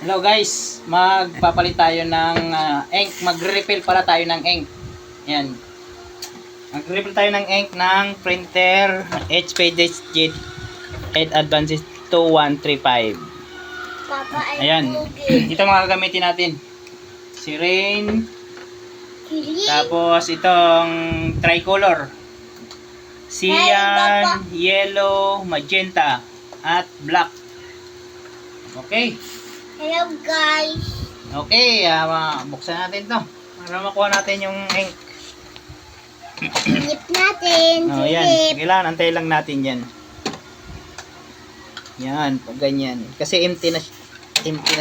Hello guys, magpapalit tayo ng ink. Magre-refill pala tayo ng ink. Yan. Magre-refill tayo ng ink ng printer HP Jet Advances 2135. Papa, Ayan. Ito mga gagamitin natin. Sirin. Tapos itong tricolor. Cyan, yellow, magenta, at black. Okay. Hello guys. Okay, buksan natin to para makuha natin yung ink. Silip natin. Oh, yan. Kailangan antay lang natin yan. Yan, pag ganyan. Kasi empty na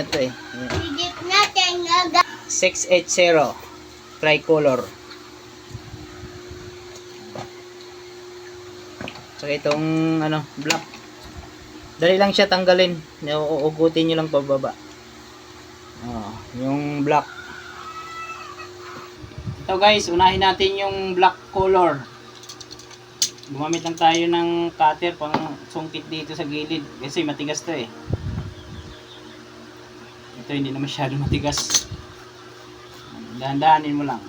to eh. Ayan. Silip natin. 680 tricolor. Saka itong black. Dali lang siya tanggalin. Uugutin nyo lang pababa. Yung black. Ito guys, unahin natin yung black color. Gumamit lang tayo ng cutter pang sungkit dito sa gilid kasi matigas to eh. Ito hindi na masyado matigas. Dahan-dahanin mo lang.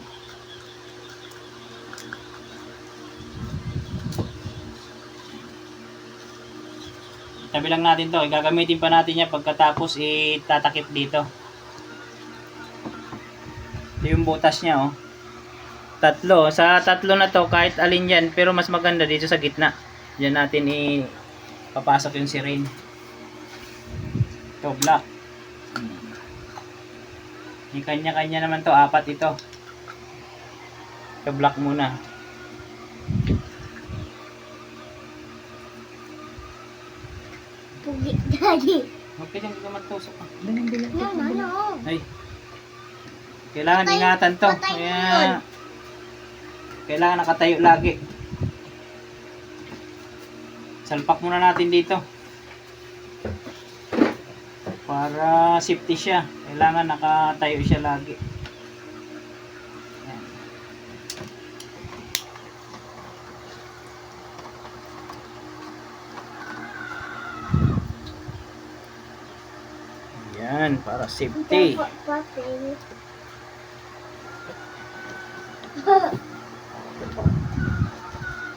Tabi lang natin to. Gagamitin pa natin yan pagkatapos itatakip dito. Ito yung butas niya oh. Tatlo. Sa tatlo na to kahit alin yan. Pero mas maganda dito sa gitna. Diyan natin papasok yung sirin. Ito black. Yung kanya-kanya naman to. 4 ito. Ito black muna. Pugi daddy. Okay lang ka matusok. Ano? Ay. Kailangan ingatan to. Kaya kailangan nakatayo lagi. Salpak muna natin dito. Para safety siya. Kailangan nakatayo siya lagi. Yan, para safety.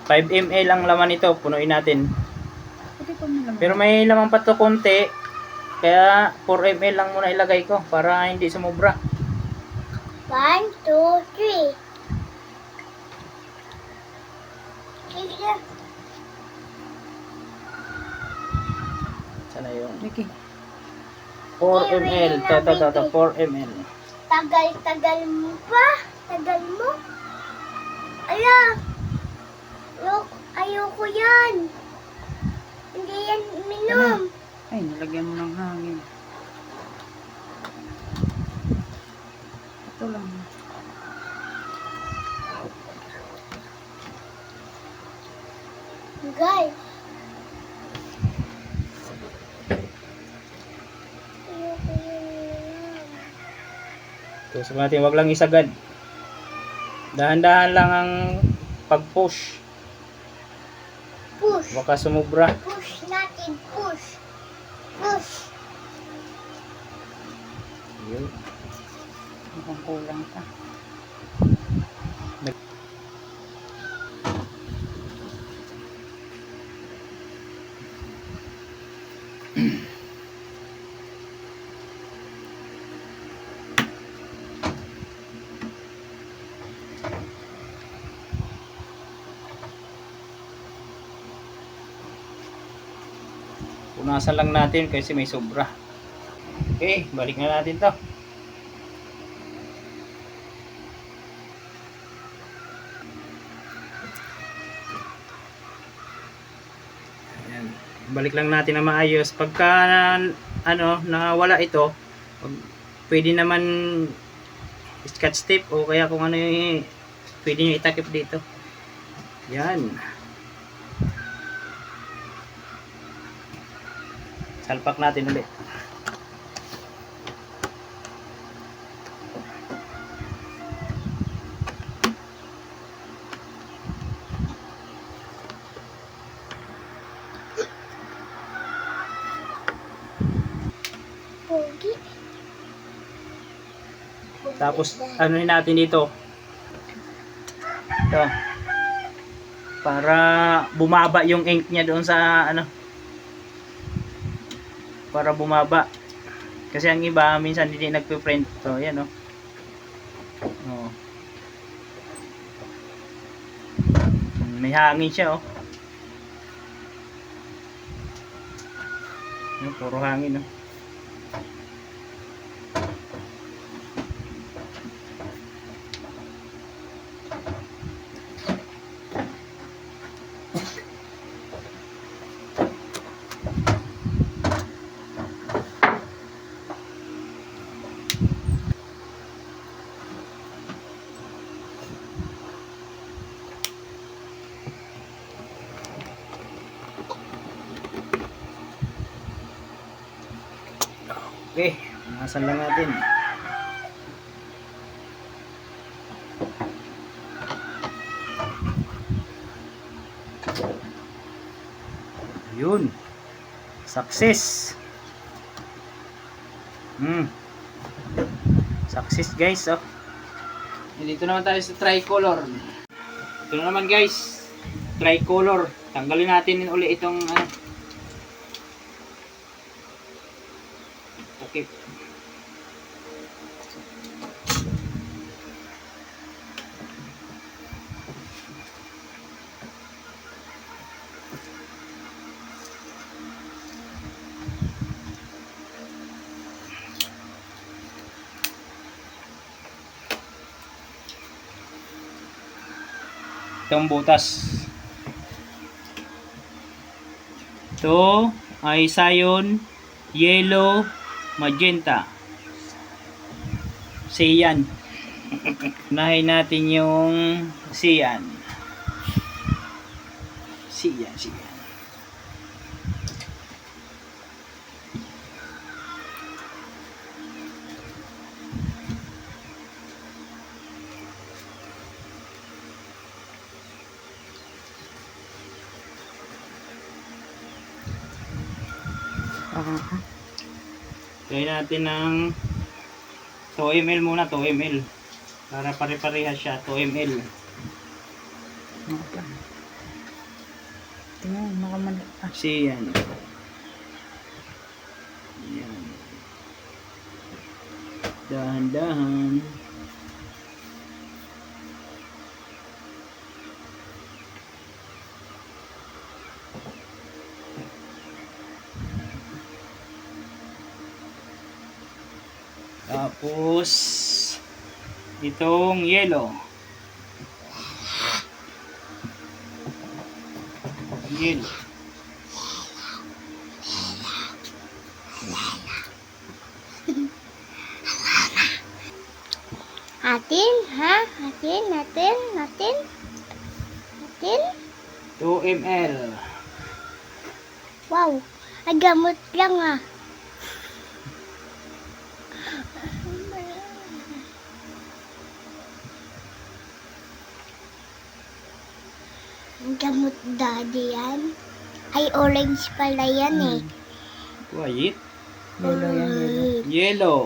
5 ml ang laman nito, punuin natin. Pero may laman pa to konti. Kaya 4 ml lang muna ilagay ko para hindi sumobra. 1, 2, 3. Sana yun. 4 ml. To. 4 ml. Tagal mo pa. Tagal mo. Ala. Ayoko yan. Hindi yan minom. Ay, nalagyan mo ng hangin. Ito lang. Guys. Ayoko yan. Tusok natin, wag lang isagad. Dahan-dahan lang ang pag-push. Push. Baka sumobra. Push natin. Push. Push. Yun. Mukhang kulang pa. Punasan lang natin kasi may sobra. Okay, balik na natin to. Ayan. Balik lang natin na maayos. Pagka nawala ito, pwede naman scotch tape o kaya kung ano yung pwede nyo itakip dito. Yan. Salpak natin ulit. Pogi. Tapos ano natin dito. Ito. Para bumaba yung ink niya doon sa ano. Para bumaba. Kasi ang iba minsan hindi nagpe-print. So, yan oh. Oh. May hangin siya oh. Puro hangin oh. Okay, nasan lang natin. Yun. Success. Success guys. Oh. Dito naman tayo sa tricolor. Ito na naman guys. Tricolor. Tanggalin natin uli itong okay. Itong butas. Ito ay cyan, yellow, magenta. Cyan. Unahin natin yung cyan. Cyan. Gawin natin ng 2 ml muna, 2 ml. Para pare-parehas siya, 2 ml. Tingnan, makamali. Kasi yan. Yan. Dahan-dahan. Tapos itong yellow. Atin, ha? Atin. 2 ml. Wow, ay gamot lang ah. Ang gamot daddy yan. Ay, orange pala yan eh. White. Yellow yan, yellow. Yellow.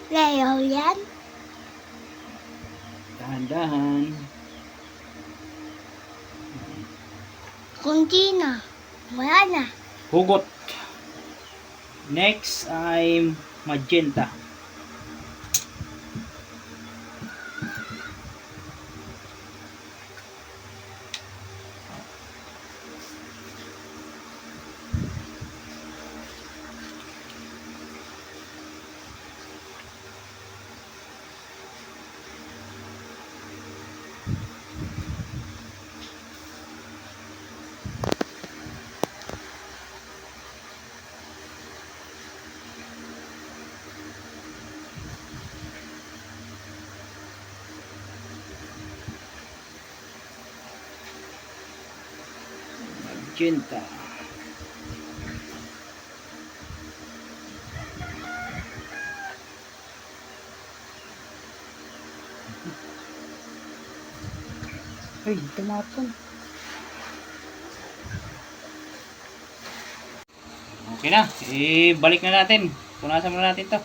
Yellow yan. Dahan-dahan. Kunti na. Wala na. Hugot. Next ay magenta. Magenta. Ay, tumapon. Okay na. Balik na natin. Punasan muna natin to.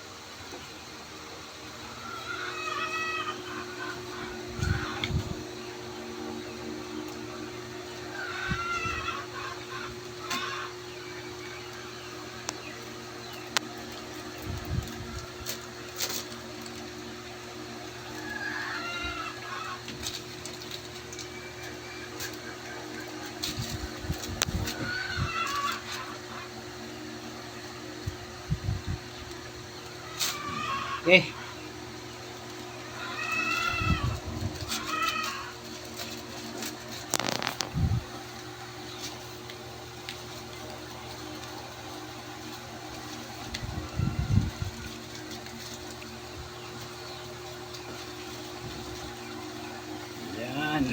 Okay. Yan.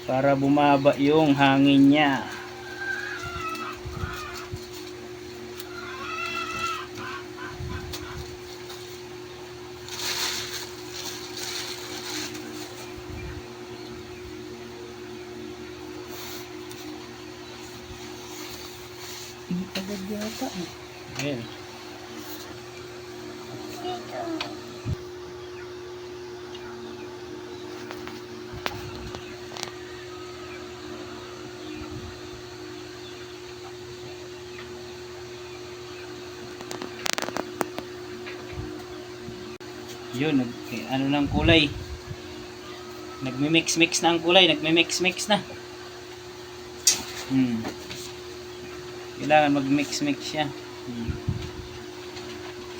Para bumaba yung hangin niya. Hindi agad yata eh. Ayan. Dito. Yun, ano ng kulay. Nagmi-mix-mix na ang kulay. Nagmi-mix-mix na. Kailangan mag-mix-mix siya.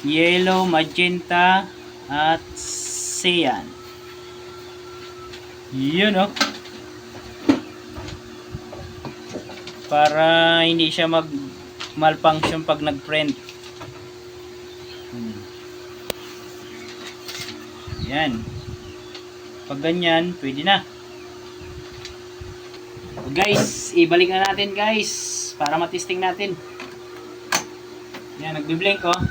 Yellow, magenta, at cyan. Yun, oh. Para hindi siya malfunction pag nag-print. Yan. Pag ganyan, pwede na. Guys, ibalik na natin guys. Para matesting natin. Yan, nagbi-blink oh.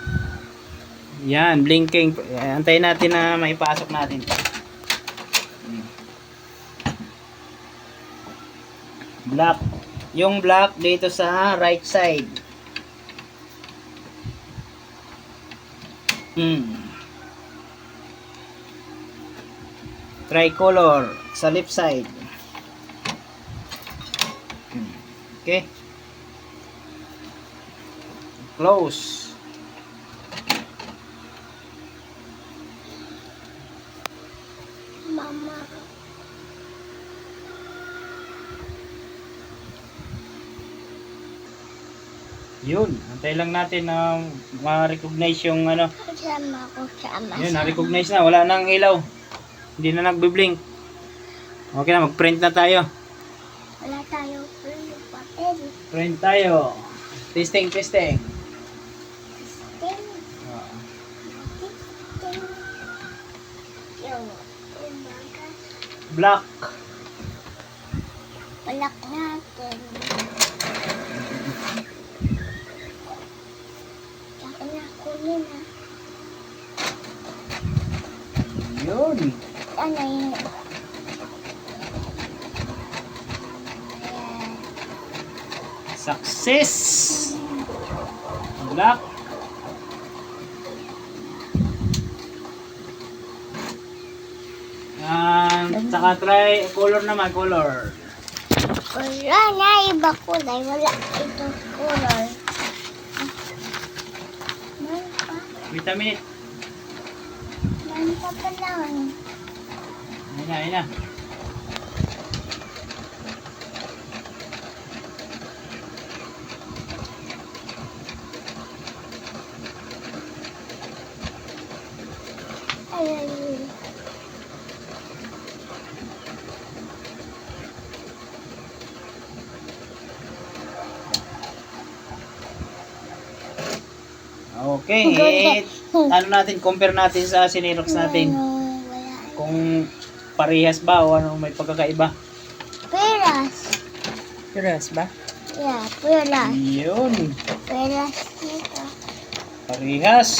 Yan, blinking. Antayin natin na maipasok natin. Black. Yung black dito sa right side. Tricolor sa left side. Okay. Close. Mama. Yun, antay lang natin na ma-recognize yung ano. Kasama ko sama. Yun, na-recognize na. Wala nang ilaw. Hindi na nagbi-blink. Okay na, mag-print na tayo. Wala tayo papel. Print tayo. Testing, testing. Ting. Ah. Ting. Yung umaga. Black. Balak natin. Saka na kunin na. Yun. Ano yun? Success. Black. Saka try color naman, color. Wala na iba kulay. Wala ito color. Meron pa. Wait a minute. Meron pa pa lang. Ayun na, ayun na. Ayun. Okay. Ano natin, compare natin sa sinirox natin. Wala. Kung parehas ba o ano, may pagkakaiba. Peras. Peras ba? Yeah, peras. Yun. Peras nito. Parehas.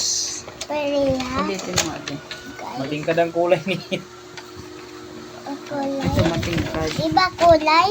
Peras. Ulitin mo ate. Matingkad ang kulay niya. Kulay. Ito matingkad. Iba kulay?